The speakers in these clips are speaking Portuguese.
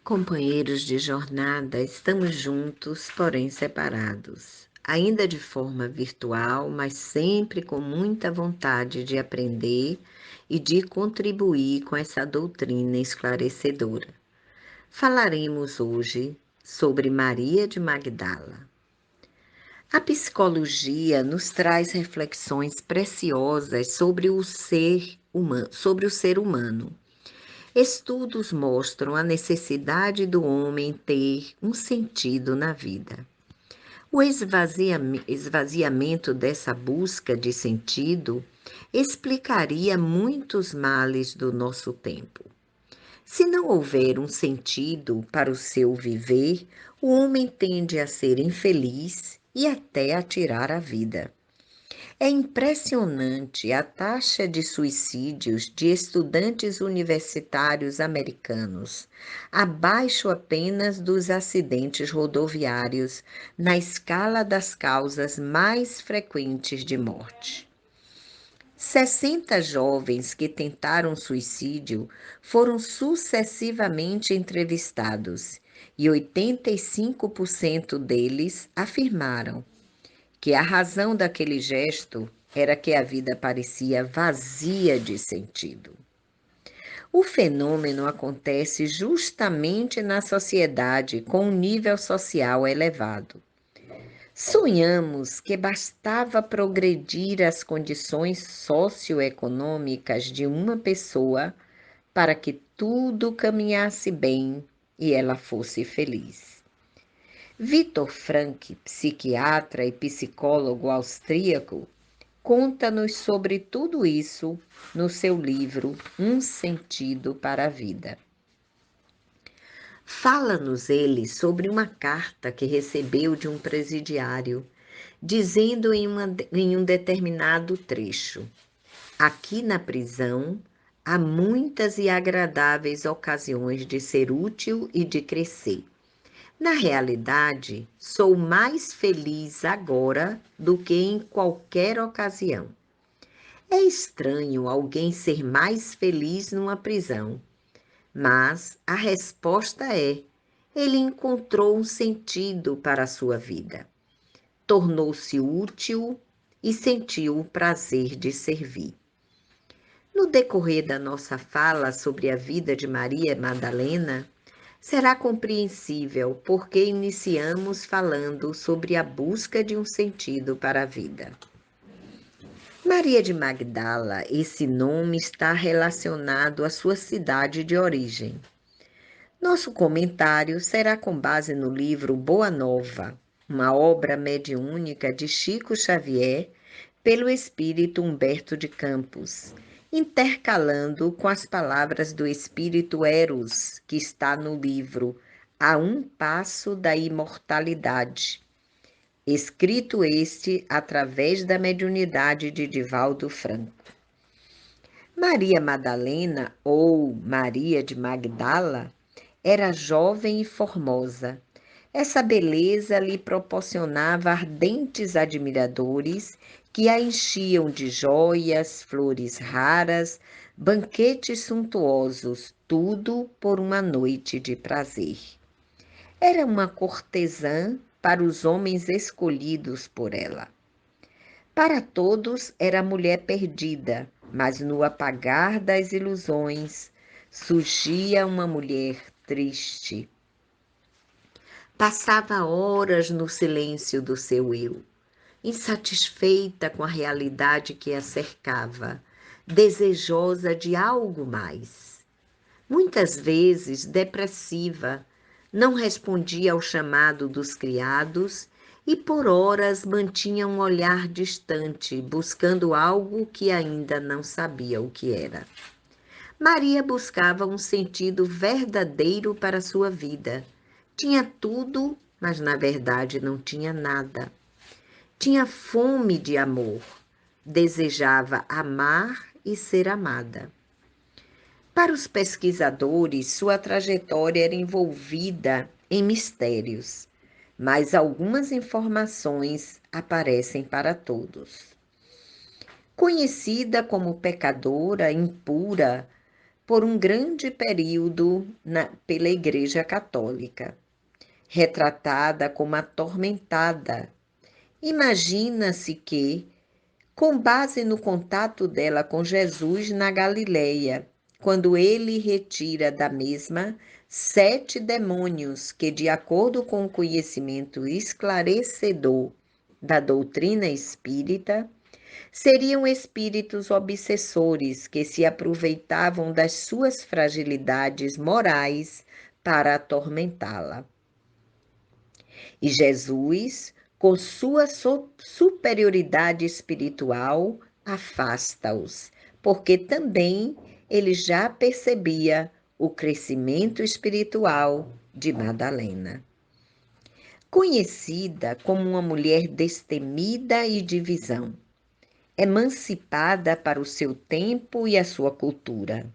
Companheiros de jornada, estamos juntos, porém separados. Ainda de forma virtual, mas sempre com muita vontade de aprender e de contribuir com essa doutrina esclarecedora. Falaremos hoje sobre Maria de Magdala. A psicologia nos traz reflexões preciosas sobre o ser humano. Estudos mostram a necessidade do homem ter um sentido na vida. O esvaziamento dessa busca de sentido explicaria muitos males do nosso tempo. Se não houver um sentido para o seu viver, o homem tende a ser infeliz e até a tirar a vida. É impressionante a taxa de suicídios de estudantes universitários americanos, abaixo apenas dos acidentes rodoviários, na escala das causas mais frequentes de morte. 60 jovens que tentaram suicídio foram sucessivamente entrevistados e 85% deles afirmaram que a razão daquele gesto era que a vida parecia vazia de sentido. O fenômeno acontece justamente na sociedade com um nível social elevado. Sonhamos que bastava progredir as condições socioeconômicas de uma pessoa para que tudo caminhasse bem e ela fosse feliz. Viktor Frankl, psiquiatra e psicólogo austríaco, conta-nos sobre tudo isso no seu livro Um Sentido para a Vida. Fala-nos ele sobre uma carta que recebeu de um presidiário, dizendo em um determinado trecho: aqui na prisão há muitas e agradáveis ocasiões de ser útil e de crescer. Na realidade, sou mais feliz agora do que em qualquer ocasião. É estranho alguém ser mais feliz numa prisão, mas a resposta é: ele encontrou um sentido para a sua vida, tornou-se útil e sentiu o prazer de servir. No decorrer da nossa fala sobre a vida de Maria Madalena, será compreensível porque iniciamos falando sobre a busca de um sentido para a vida. Maria de Magdala, esse nome está relacionado à sua cidade de origem. Nosso comentário será com base no livro Boa Nova, uma obra mediúnica de Chico Xavier, pelo espírito Humberto de Campos, intercalando com as palavras do espírito Eros, que está no livro A um Passo da Imortalidade, escrito este através da mediunidade de Divaldo Franco. Maria Madalena, ou Maria de Magdala, era jovem e formosa. Essa beleza lhe proporcionava ardentes admiradores que a enchiam de joias, flores raras, banquetes suntuosos, tudo por uma noite de prazer. Era uma cortesã para os homens escolhidos por ela. Para todos era mulher perdida, mas no apagar das ilusões surgia uma mulher triste. Passava horas no silêncio do seu eu, insatisfeita com a realidade que a cercava, desejosa de algo mais. Muitas vezes depressiva, não respondia ao chamado dos criados e por horas mantinha um olhar distante, buscando algo que ainda não sabia o que era. Maria buscava um sentido verdadeiro para sua vida. Tinha tudo, mas na verdade não tinha nada. Tinha fome de amor, desejava amar e ser amada. Para os pesquisadores, sua trajetória era envolvida em mistérios, mas algumas informações aparecem para todos. Conhecida como pecadora impura por um grande período pela Igreja Católica, retratada como atormentada. Imagina-se que, com base no contato dela com Jesus na Galileia, quando ele retira da mesma 7 demônios que, de acordo com o conhecimento esclarecedor da doutrina espírita, seriam espíritos obsessores que se aproveitavam das suas fragilidades morais para atormentá-la. E Jesus, com sua superioridade espiritual, afasta-os, porque também ele já percebia o crescimento espiritual de Madalena. Conhecida como uma mulher destemida e de visão, emancipada para o seu tempo e a sua cultura.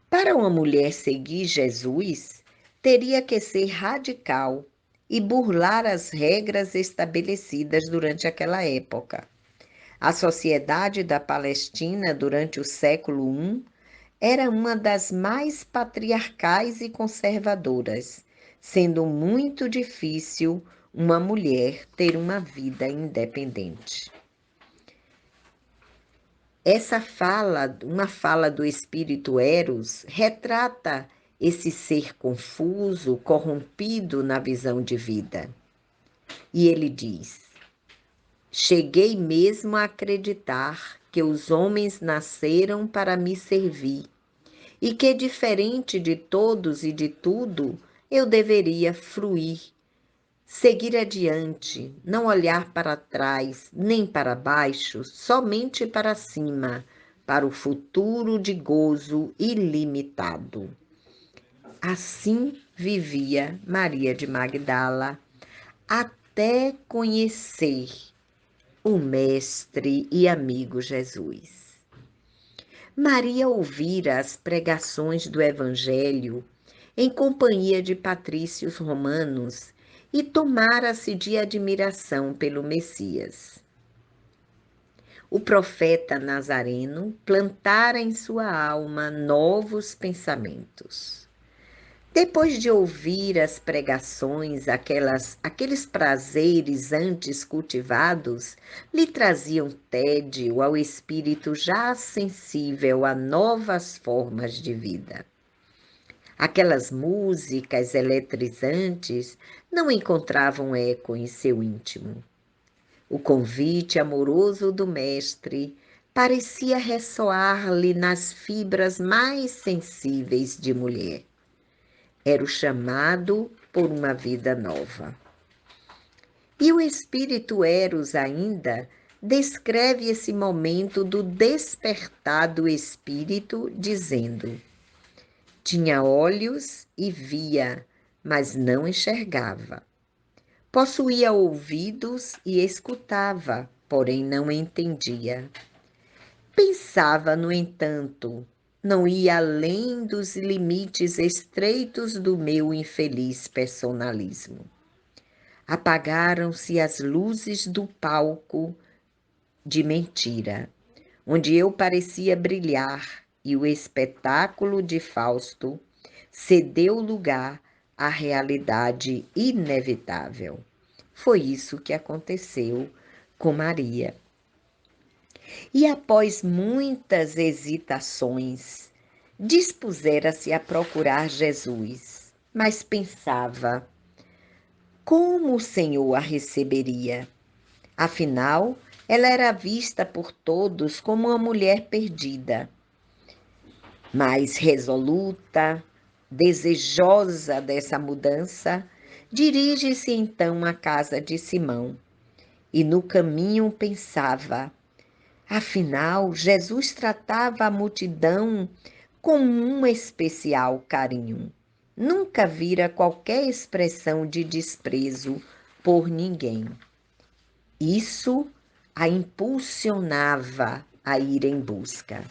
Para uma mulher seguir Jesus, teria que ser radical e burlar as regras estabelecidas durante aquela época. A sociedade da Palestina durante o século I era uma das mais patriarcais e conservadoras, sendo muito difícil uma mulher ter uma vida independente. Uma fala do espírito Eros, retrata esse ser confuso, corrompido na visão de vida. E ele diz: cheguei mesmo a acreditar que os homens nasceram para me servir e que, diferente de todos e de tudo, eu deveria fruir, seguir adiante, não olhar para trás nem para baixo, somente para cima, para o futuro de gozo ilimitado. Assim vivia Maria de Magdala, até conhecer o Mestre e amigo Jesus. Maria ouvira as pregações do Evangelho em companhia de patrícios romanos e tomara-se de admiração pelo Messias. O profeta Nazareno plantara em sua alma novos pensamentos. Depois de ouvir as pregações, aqueles prazeres antes cultivados lhe traziam tédio ao espírito já sensível a novas formas de vida. Aquelas músicas eletrizantes não encontravam eco em seu íntimo. O convite amoroso do Mestre parecia ressoar-lhe nas fibras mais sensíveis de mulher. Era o chamado por uma vida nova. E o espírito Eros ainda descreve esse momento do despertar do espírito, dizendo: tinha olhos e via, mas não enxergava. Possuía ouvidos e escutava, porém não entendia. Pensava, no entanto, não ia além dos limites estreitos do meu infeliz personalismo. Apagaram-se as luzes do palco de mentira, onde eu parecia brilhar, e o espetáculo de Fausto cedeu lugar à realidade inevitável. Foi isso que aconteceu com Maria. E após muitas hesitações, dispusera-se a procurar Jesus, mas pensava: como o Senhor a receberia? Afinal, ela era vista por todos como uma mulher perdida. Mas resoluta, desejosa dessa mudança, dirige-se então à casa de Simão e no caminho pensava: afinal, Jesus tratava a multidão com um especial carinho. Nunca vira qualquer expressão de desprezo por ninguém. Isso a impulsionava a ir em busca.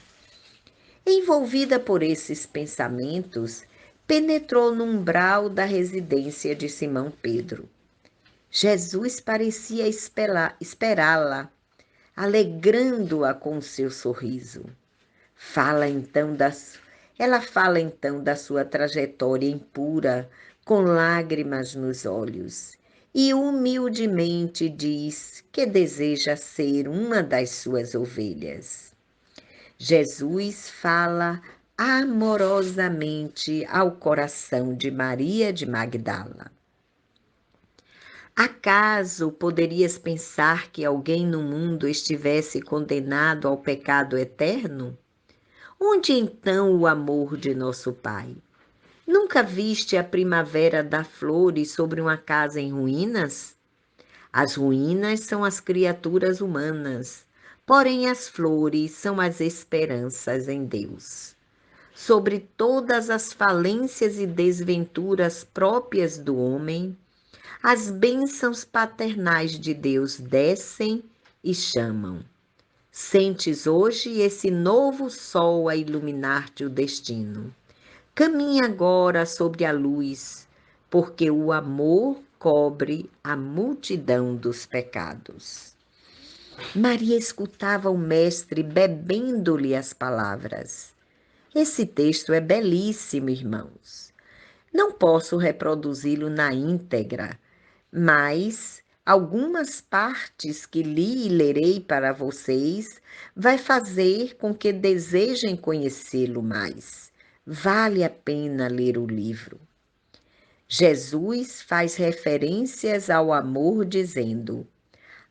Envolvida por esses pensamentos, penetrou no umbral da residência de Simão Pedro. Jesus parecia esperá-la, alegrando-a com seu sorriso. Ela fala então da sua trajetória impura, com lágrimas nos olhos, e humildemente diz que deseja ser uma das suas ovelhas. Jesus fala amorosamente ao coração de Maria de Magdala. Acaso poderias pensar que alguém no mundo estivesse condenado ao pecado eterno? Onde então o amor de nosso Pai? Nunca viste a primavera dar flores sobre uma casa em ruínas? As ruínas são as criaturas humanas, porém as flores são as esperanças em Deus. Sobre todas as falências e desventuras próprias do homem, as bênçãos paternais de Deus descem e chamam. Sentes hoje esse novo sol a iluminar-te o destino. Caminha agora sobre a luz, porque o amor cobre a multidão dos pecados. Maria escutava o mestre bebendo-lhe as palavras. Esse texto é belíssimo, irmãos. Não posso reproduzi-lo na íntegra, mas algumas partes que li e lerei para vocês vai fazer com que desejem conhecê-lo mais. Vale a pena ler o livro. Jesus faz referências ao amor dizendo: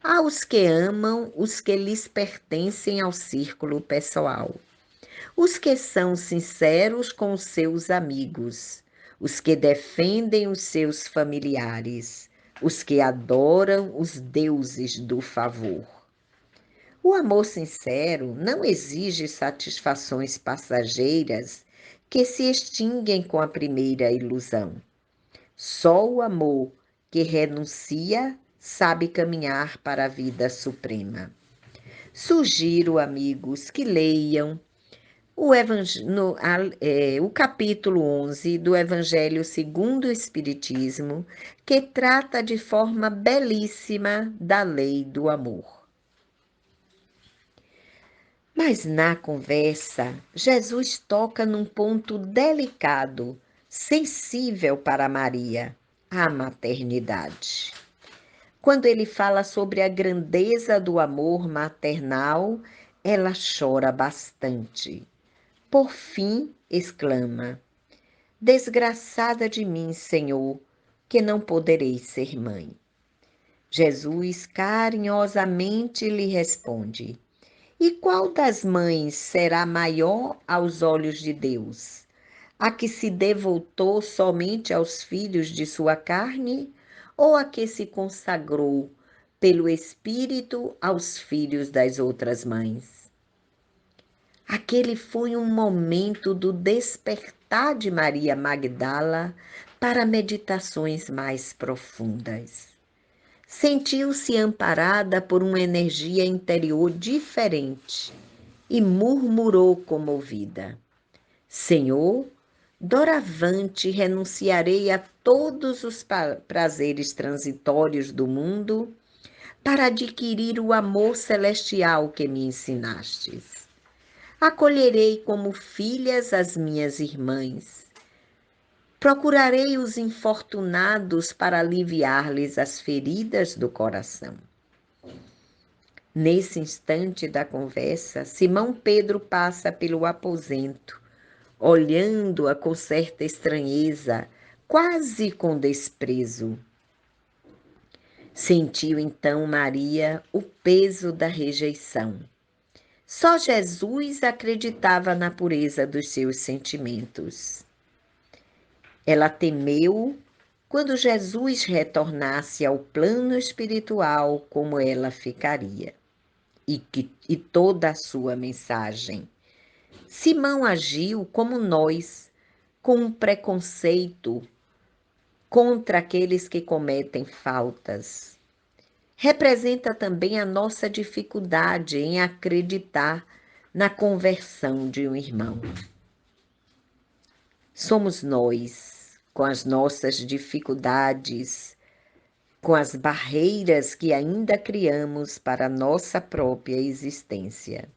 aos que amam os que lhes pertencem ao círculo pessoal, os que são sinceros com os seus amigos, os que defendem os seus familiares, os que adoram os deuses do favor. O amor sincero não exige satisfações passageiras que se extinguem com a primeira ilusão. Só o amor que renuncia sabe caminhar para a vida suprema. Sugiro, amigos, que leiam o capítulo 11 do Evangelho segundo o Espiritismo, que trata de forma belíssima da lei do amor. Mas na conversa, Jesus toca num ponto delicado, sensível para Maria, a maternidade. Quando ele fala sobre a grandeza do amor maternal, ela chora bastante. Por fim, exclama: desgraçada de mim, Senhor, que não poderei ser mãe. Jesus carinhosamente lhe responde: e qual das mães será maior aos olhos de Deus? A que se devotou somente aos filhos de sua carne, ou a que se consagrou pelo Espírito aos filhos das outras mães? Aquele foi um momento do despertar de Maria Magdala para meditações mais profundas. Sentiu-se amparada por uma energia interior diferente e murmurou comovida: Senhor, doravante renunciarei a todos os prazeres transitórios do mundo para adquirir o amor celestial que me ensinastes. Acolherei como filhas as minhas irmãs. Procurarei os infortunados para aliviar-lhes as feridas do coração. Nesse instante da conversa, Simão Pedro passa pelo aposento, olhando-a com certa estranheza, quase com desprezo. Sentiu então Maria o peso da rejeição. Só Jesus acreditava na pureza dos seus sentimentos. Ela temeu quando Jesus retornasse ao plano espiritual, como ela ficaria, e toda a sua mensagem. Simão agiu como nós, com um preconceito contra aqueles que cometem faltas. Representa também a nossa dificuldade em acreditar na conversão de um irmão. Somos nós, com as nossas dificuldades, com as barreiras que ainda criamos para a nossa própria existência.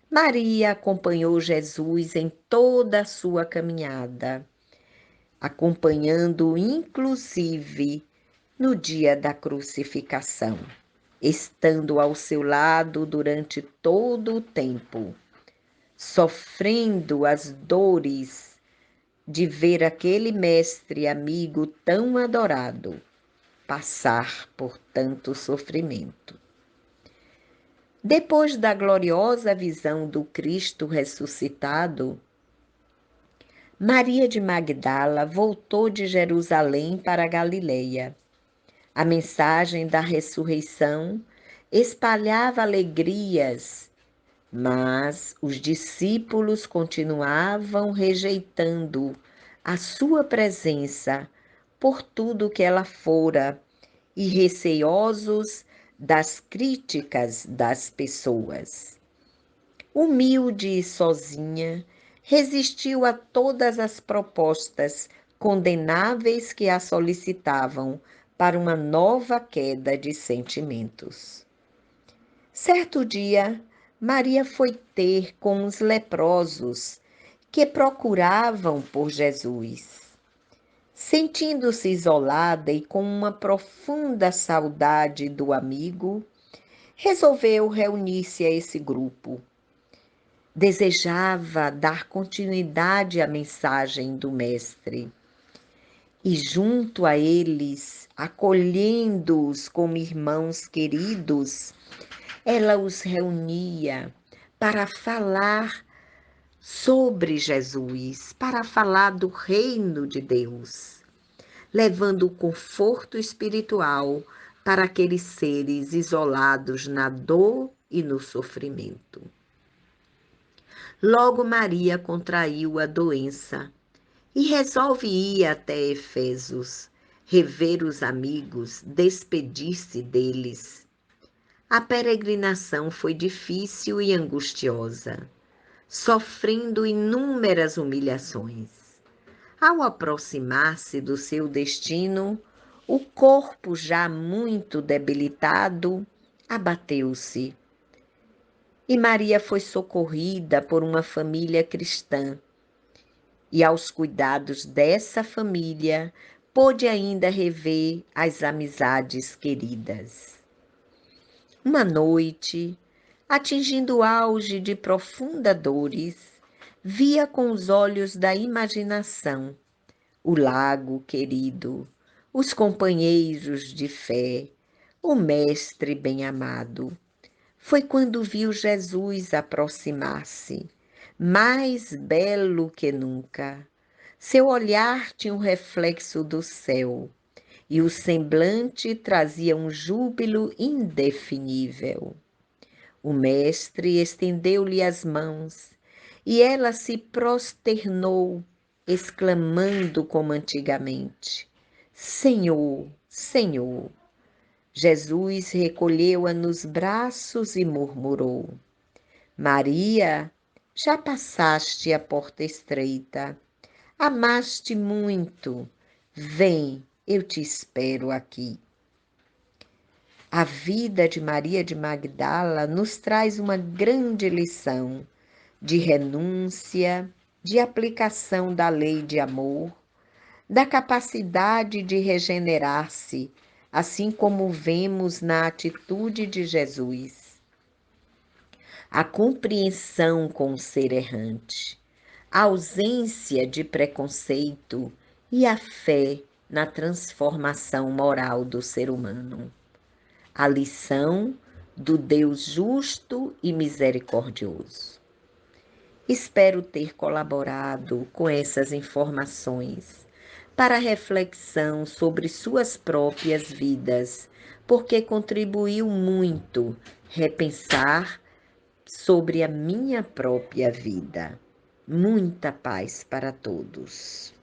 Maria acompanhou Jesus em toda a sua caminhada, acompanhando-o inclusive no dia da crucificação, estando ao seu lado durante todo o tempo, sofrendo as dores de ver aquele mestre amigo tão adorado passar por tanto sofrimento. Depois da gloriosa visão do Cristo ressuscitado, Maria de Magdala voltou de Jerusalém para a Galileia. A mensagem da ressurreição espalhava alegrias, mas os discípulos continuavam rejeitando a sua presença por tudo que ela fora e receosos das críticas das pessoas. Humilde e sozinha, resistiu a todas as propostas condenáveis que a solicitavam para uma nova queda de sentimentos. Certo dia, Maria foi ter com os leprosos que procuravam por Jesus. Sentindo-se isolada e com uma profunda saudade do amigo, resolveu reunir-se a esse grupo. Desejava dar continuidade à mensagem do Mestre e, junto a eles, acolhendo-os como irmãos queridos, ela os reunia para falar sobre Jesus, para falar do reino de Deus, levando o conforto espiritual para aqueles seres isolados na dor e no sofrimento. Logo Maria contraiu a doença e resolve ir até Efesos, rever os amigos, despedir-se deles. A peregrinação foi difícil e angustiosa, sofrendo inúmeras humilhações. Ao aproximar-se do seu destino, o corpo já muito debilitado abateu-se. E Maria foi socorrida por uma família cristã. E aos cuidados dessa família, pôde ainda rever as amizades queridas. Uma noite, atingindo o auge de profundas dores, via com os olhos da imaginação o lago querido, os companheiros de fé, o Mestre bem-amado. Foi quando viu Jesus aproximar-se, mais belo que nunca. Seu olhar tinha um reflexo do céu e o semblante trazia um júbilo indefinível. O Mestre estendeu-lhe as mãos e ela se prosternou, exclamando como antigamente: Senhor, Senhor. Jesus recolheu-a nos braços e murmurou: Maria, já passaste a porta estreita, amaste muito, vem, eu te espero aqui. A vida de Maria de Magdala nos traz uma grande lição de renúncia, de aplicação da lei de amor, da capacidade de regenerar-se, assim como vemos na atitude de Jesus. A compreensão com o ser errante, a ausência de preconceito e a fé na transformação moral do ser humano. A lição do Deus justo e misericordioso. Espero ter colaborado com essas informações para reflexão sobre suas próprias vidas, porque contribuiu muito repensar sobre a minha própria vida. Muita paz para todos.